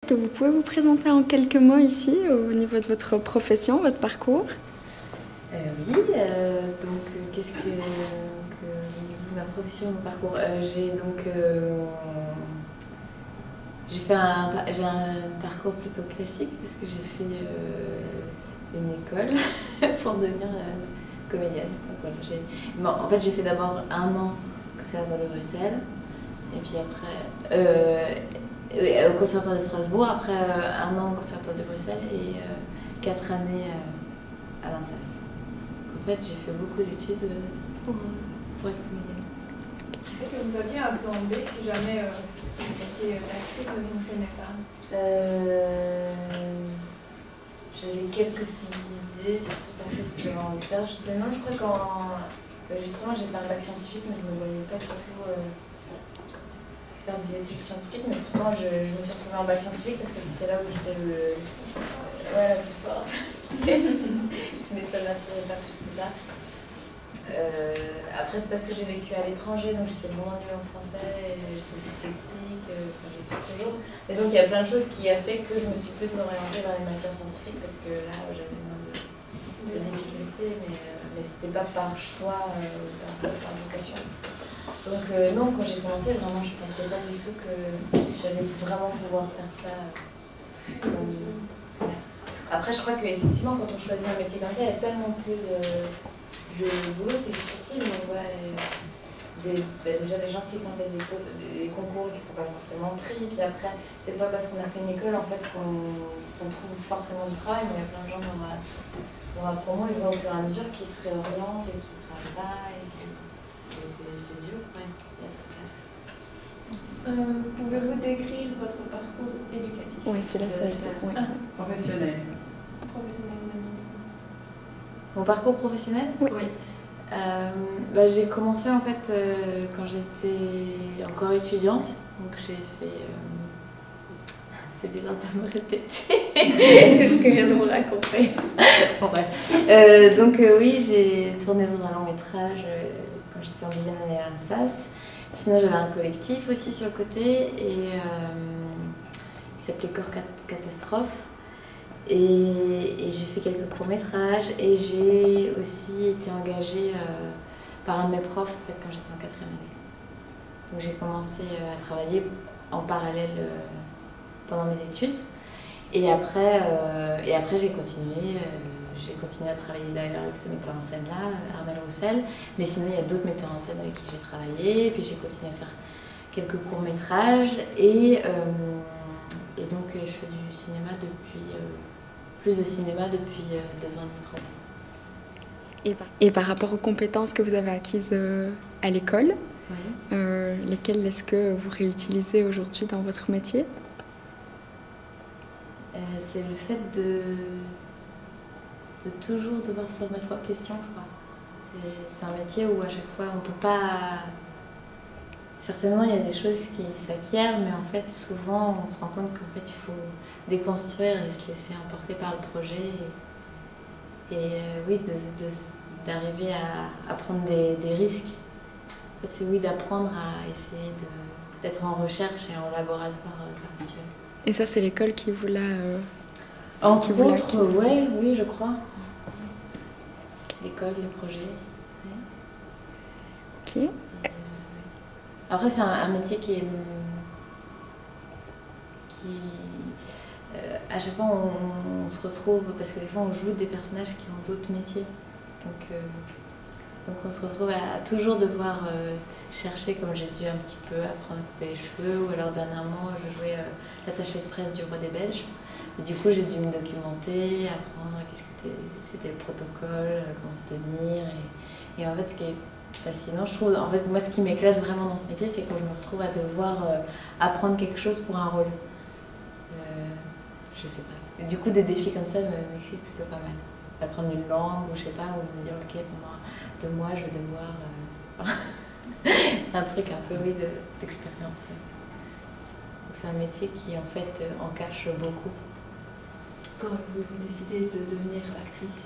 que vous pouvez vous présenter en quelques mots ici, au niveau de votre profession, votre parcours? Oui, donc qu'est-ce que ma profession, mon parcours, j'ai un parcours plutôt classique parce que j'ai fait une école pour devenir comédienne. Donc voilà, en fait, j'ai fait d'abord 1 an au Conservatoire de Bruxelles, et puis après au Conservatoire de Strasbourg, après 1 an au Conservatoire de Bruxelles et 4 années à l'INSAS. En fait, j'ai fait beaucoup d'études pour être comédienne. Est-ce que vous aviez un plan B si jamais vous étiez actrice dans une cinéma? J'avais quelques petites idées sur certaines choses que j'avais envie de faire. Non, je crois justement j'ai fait un bac scientifique, mais je ne me voyais pas du tout faire des études scientifiques. Mais pourtant, je me suis retrouvée en bac scientifique parce que c'était là où j'étais la plus forte. Mais ça ne m'attirait pas plus que ça. Après, c'est parce que j'ai vécu à l'étranger, donc j'étais moins nulle en français, j'étais dyslexique, je suis toujours. Et donc il y a plein de choses qui a fait que je me suis plus orientée vers les matières scientifiques parce que là j'avais moins de difficultés, mais c'était pas par choix, par vocation. Donc non, quand j'ai commencé, vraiment je pensais pas du tout que j'allais vraiment pouvoir faire ça. Après, je crois qu'effectivement, quand on choisit un métier comme ça, il y a tellement plus de boulot, c'est difficile. Donc, ouais, déjà, les gens qui tentent des concours qui ne sont pas forcément pris. Puis après, c'est pas parce qu'on a fait une école en fait, qu'on trouve forcément du travail, mais il y a plein de gens dans la promo, ils voient au fur et à mesure qu'ils se réorientent et qu'ils travaillent. C'est dur, ouais, il y a de la place. Pouvez-vous décrire votre parcours éducatif? Oui, celui-là, ça fait. Oui. Professionnel. Mon parcours professionnel? Oui. J'ai commencé en fait quand j'étais encore étudiante, donc j'ai fait. C'est bizarre de me répéter ce que je viens de vous raconter. Bon, bref. Oui, j'ai tourné dans un long métrage quand j'étais en 2e année à l'INSAS. Sinon, j'avais un collectif aussi sur le côté et il s'appelait Corps Catastrophe. Et j'ai fait quelques courts-métrages et j'ai aussi été engagée par un de mes profs en fait, quand j'étais en 4e année. Donc j'ai commencé à travailler en parallèle pendant mes études et après j'ai continué à travailler d'ailleurs avec ce metteur en scène là, Armel Roussel, mais sinon il y a d'autres metteurs en scène avec qui j'ai travaillé et puis j'ai continué à faire quelques courts-métrages et donc je fais du cinéma plus de cinéma depuis 2 ans et demi, 3 ans. Et par rapport aux compétences que vous avez acquises à l'école, Oui. lesquelles est-ce que vous réutilisez aujourd'hui dans votre métier? C'est le fait de toujours devoir se remettre en question, je crois. C'est un métier où à chaque fois on peut pas... Certainement il y a des choses qui s'acquièrent, mais en fait souvent on se rend compte qu'en fait il faut déconstruire et se laisser emporter par le projet. Oui, d'arriver à prendre des risques. En fait, c'est oui, d'apprendre à essayer d'être en recherche et en laboratoire perpétuel. Et ça, c'est l'école qui vous l'a... Entre autres, oui, je crois. L'école, les projets. Ouais. Ok. Après, c'est un métier qui à chaque fois, on se retrouve, parce que des fois, on joue des personnages qui ont d'autres métiers. Donc on se retrouve à toujours devoir chercher, comme j'ai dû un petit peu apprendre à couper les cheveux, ou alors dernièrement, je jouais l'attachée de presse du roi des Belges. Et du coup, j'ai dû me documenter, apprendre qu'est-ce que c'était le protocole, comment se tenir. Et en fait, ce qui est fascinant, je trouve, en fait, moi, ce qui m'éclate vraiment dans ce métier, c'est quand je me retrouve à devoir apprendre quelque chose pour un rôle. Je sais pas. Et du coup, des défis comme ça m'excitent plutôt pas mal. D'apprendre une langue, ou je sais pas, ou me dire, ok, pendant 2 mois, je vais devoir... un truc un peu, oui, d'expérience. Donc c'est un métier qui, en fait, en cache beaucoup. Quand avez-vous décidé de devenir actrice?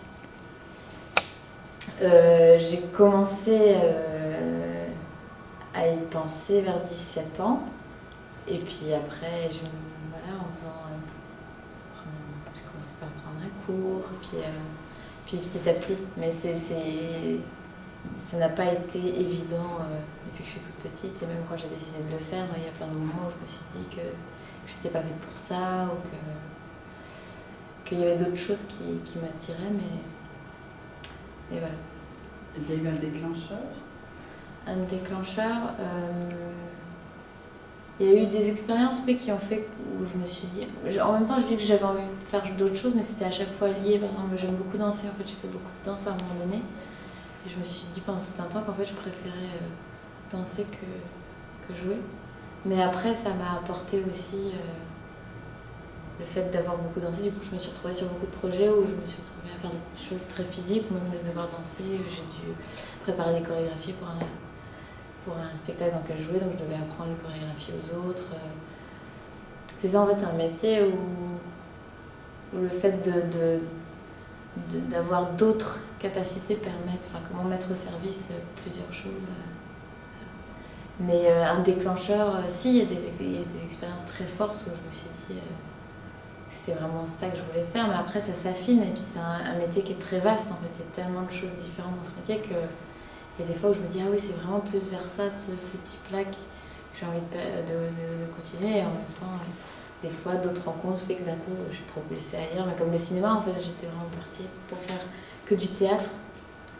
J'ai commencé à y penser vers 17 ans. Et puis après, voilà, en faisant... j'ai commencé par prendre un cours, puis petit à petit. Mais ça n'a pas été évident depuis que je suis toute petite. Et même quand j'ai décidé de le faire, il y a plein de moments où je me suis dit que je n'étais pas faite pour ça, ou qu'il y avait d'autres choses qui m'attiraient, mais voilà. Il y a eu un déclencheur? Un déclencheur, il y a eu des expériences qui ont fait où je me suis dit... En même temps, je dis que j'avais envie de faire d'autres choses, mais c'était à chaque fois lié. Par exemple, j'aime beaucoup danser, en fait, j'ai fait beaucoup de danse à un moment donné. Et je me suis dit pendant tout un temps qu'en fait, je préférais danser que jouer. Mais après, ça m'a apporté aussi le fait d'avoir beaucoup dansé. Du coup, je me suis retrouvée sur beaucoup de projets où je me suis retrouvée à faire des choses très physiques, même de devoir danser. J'ai dû préparer des chorégraphies pour un spectacle dans lequel je jouais, donc je devais apprendre les chorégraphies aux autres. C'est ça en fait un métier où le fait d'avoir d'autres capacités permet, comment mettre au service plusieurs choses. Mais un déclencheur, si, il y a des expériences très fortes où je me suis dit que c'était vraiment ça que je voulais faire, mais après ça s'affine et puis c'est un métier qui est très vaste en fait, il y a tellement de choses différentes dans ce métier que il y a des fois où je me dis ah oui c'est vraiment plus vers ça, ce type-là que j'ai envie de continuer, et en même temps des fois d'autres rencontres fait que d'un coup je suis propulsée ailleurs, mais comme le cinéma en fait j'étais vraiment partie pour faire que du théâtre,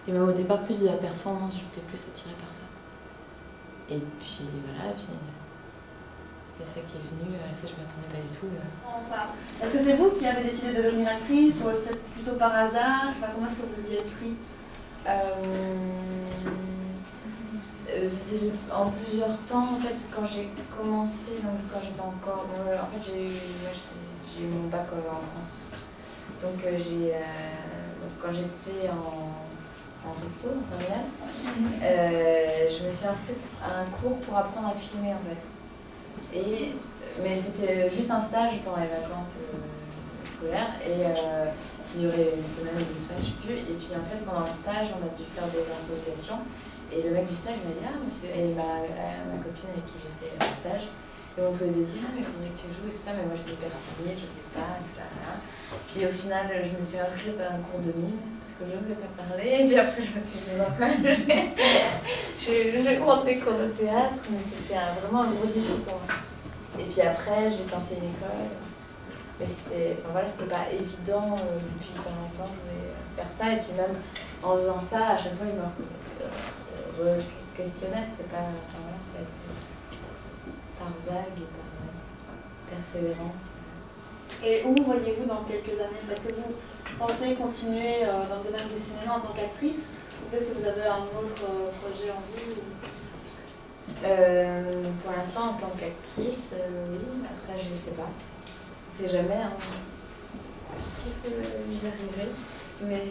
et même au départ plus de la performance, j'étais plus attirée par ça. Et puis voilà, puis il y a ça qui est venu, ça je m'attendais pas du tout. Enfin, est-ce que c'est vous qui avez décidé de devenir actrice ou c'est plutôt par hasard? Comment est-ce que vous y êtes pris? C'était en plusieurs temps en fait quand j'ai commencé, donc quand j'étais encore... en fait j'ai eu mon bac en France. Donc quand j'étais en recto, en terminale, je me suis inscrite à un cours pour apprendre à filmer en fait. Mais c'était juste un stage pendant les vacances scolaires et il durait une semaine ou 2 semaines, je sais plus. Et puis en fait pendant le stage on a dû faire des improvisations et le mec du stage m'a dit ah monsieur, et ma copine avec qui j'étais en stage, et on tous les deux dit ah mais il faudrait que tu joues et tout ça, mais moi j'étais hyper timide, je sais pas, etc. Puis au final je me suis inscrite à un cours de mime parce que je ne sais pas parler, et puis après je me suis dit non quoi, je vais prendre des cours de théâtre, mais c'était vraiment un gros défi pour moi. Et puis après j'ai tenté une école, mais c'était pas évident depuis pas longtemps, je voulais faire ça, et puis même en faisant ça à chaque fois je me questionnais, c'était pas, ça a été par vague et par persévérance. Et où voyez-vous dans quelques années? Parce que vous pensez continuer dans le domaine du cinéma en tant qu'actrice, ou peut-être que vous avez un autre projet en vue Pour l'instant, en tant qu'actrice, oui. Après, je ne sais pas. On ne sait jamais ce qui peut y arriver. Mais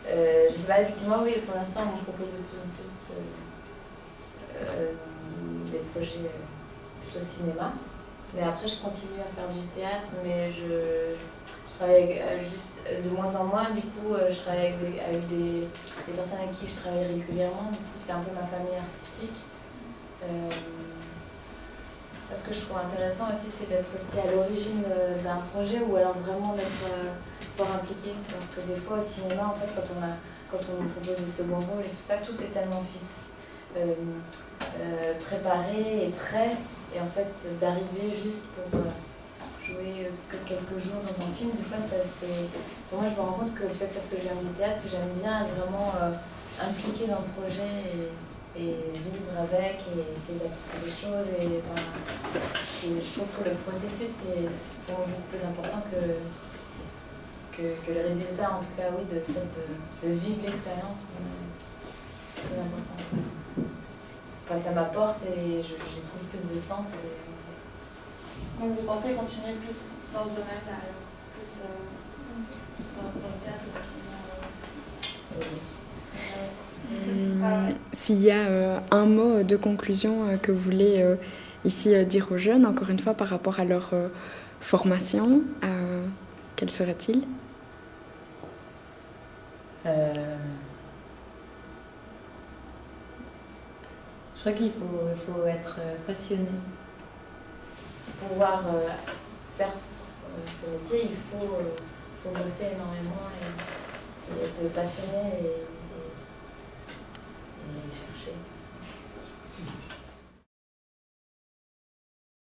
je ne sais pas, effectivement, oui, pour l'instant, on me propose de plus en plus des projets plutôt cinéma. Mais après, je continue à faire du théâtre, mais je travaille juste de moins en moins. Du coup, je travaille avec des personnes avec qui je travaille régulièrement. Du coup, c'est un peu ma famille artistique. Ce que je trouve intéressant aussi, c'est d'être aussi à l'origine d'un projet, ou alors vraiment d'être fort impliqué. Donc des fois au cinéma, en fait, quand on nous propose des seconds rôles et tout ça, tout est tellement préparé et prêt. Et en fait, d'arriver juste pour jouer que quelques jours dans un film, des fois, pour moi, je me rends compte que peut-être parce que je viens du théâtre, que j'aime bien être vraiment impliquée dans le projet et vivre avec et essayer d'apprendre des choses. Et je trouve que le processus est vraiment beaucoup plus important que le résultat, en tout cas, oui, de vivre l'expérience. C'est très important. Enfin, ça m'apporte et j'y trouve plus de sens. Donc vous pensez continuer plus dans ce domaine-là, plus dans le théâtre et S'il y a un mot de conclusion que vous voulez ici dire aux jeunes, encore une fois par rapport à leur formation, quel serait-il? Je crois qu'il faut être passionné. Pour pouvoir faire ce métier, il faut bosser énormément et être passionné et chercher.